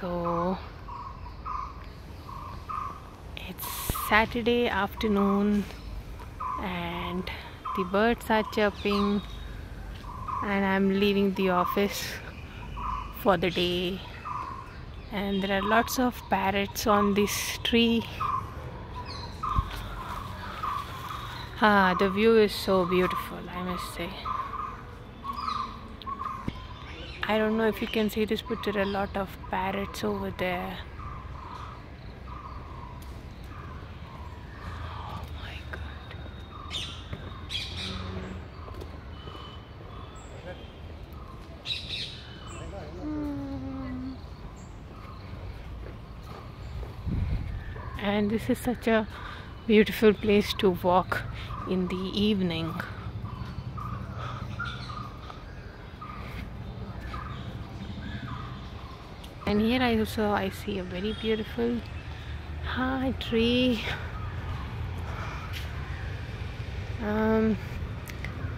So it's Saturday afternoon and the birds are chirping and I'm leaving the office for the day, and there are lots of parrots on this tree. The view is so beautiful, I must say. I don't know if you can see this, but there are a lot of parrots over there. Oh my god. And this is such a beautiful place to walk in the evening. And here I see a very beautiful tree.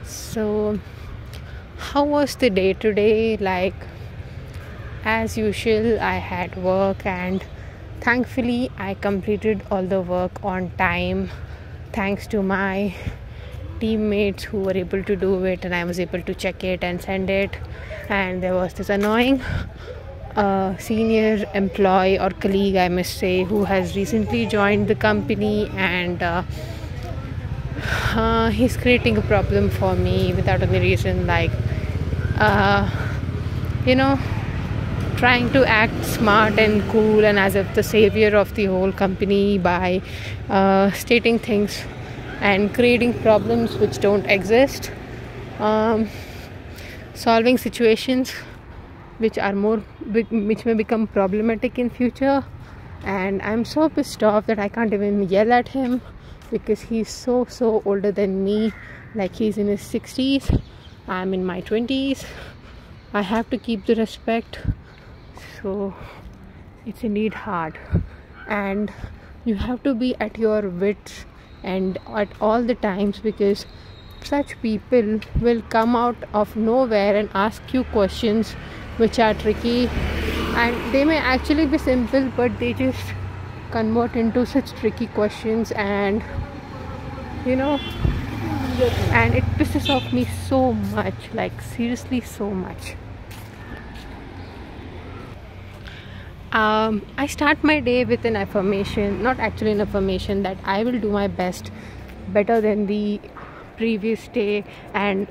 So how was the day today? Like, as usual, I had work and thankfully I completed all the work on time thanks to my teammates who were able to do it, and I was able to check it and send it. And there was this annoying senior employee or colleague, I must say, who has recently joined the company, and he's creating a problem for me without any reason, like trying to act smart and cool and as if the savior of the whole company by stating things and creating problems which don't exist, solving situations which may become problematic in future. And I'm so pissed off that I can't even yell at him because he's so older than me. Like, he's in his 60s, I'm in my 20s. I have to keep the respect, so it's indeed hard. And you have to be at your wits and at all the times, because such people will come out of nowhere and ask you questions which are tricky, and they may actually be simple, but they just convert into such tricky questions, and and it pisses off me so much, like seriously so much. I start my day with an affirmation, not actually an affirmation, that I will do my best better than the previous day, and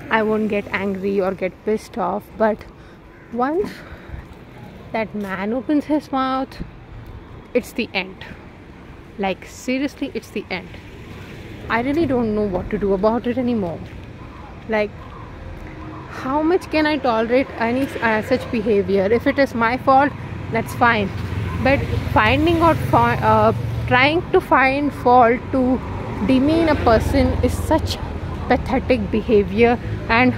I won't get angry or get pissed off. But once that man opens his mouth, it's the end. Like, seriously, it's the end. I really don't know what to do about it anymore. Like, how much can I tolerate any such behavior? If it is my fault, that's fine, but trying to find fault to demean a person is such pathetic behavior. And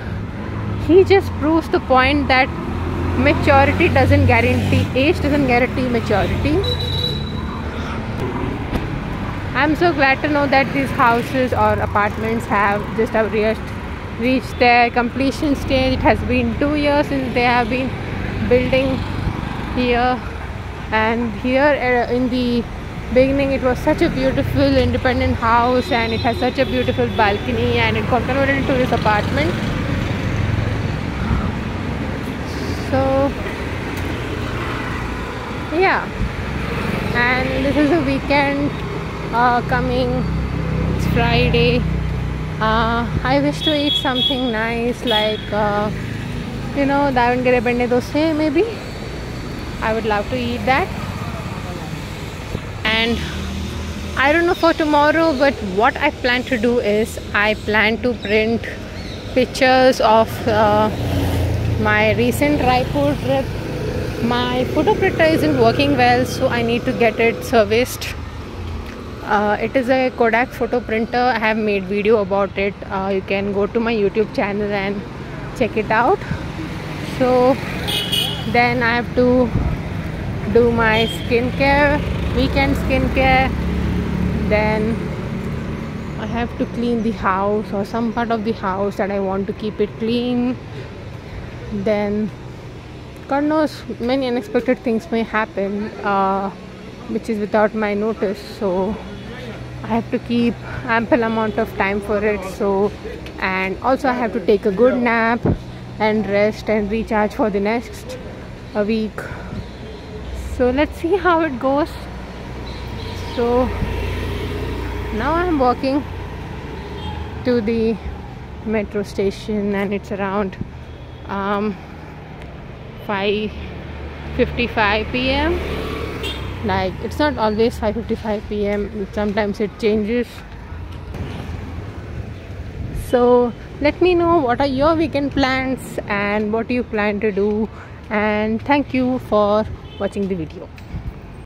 he just proves the point that age doesn't guarantee maturity. I'm so glad to know that these houses or apartments have reached their completion stage. It has been 2 years since they have been building here, and here in the beginning it was such a beautiful independent house, and it has such a beautiful balcony, and it got converted into this apartment. So yeah, and this is a weekend coming. It's Friday. I wish to eat something nice, like Davangere Benne Dosa maybe. I would love to eat that. And I don't know for tomorrow, but what I plan to do is I plan to print pictures of my recent Raipur trip. My photo printer isn't working well, so I need to get it serviced. It is a Kodak photo printer. I have made video about it. You can go to my YouTube channel and check it out. So then I have to do my weekend skincare. Then I have to clean the house or some part of the house that I want to keep it clean. Then God knows, many unexpected things may happen, which is without my notice. So I have to keep ample amount of time for it. So, and also I have to take a good nap and rest and recharge for the next a week. So let's see how it goes. So now I'm walking to the metro station, and it's around 5:55 p.m. Like, it's not always 5:55 p.m. sometimes it changes. So let me know what are your weekend plans and what you plan to do, and thank you for watching the video.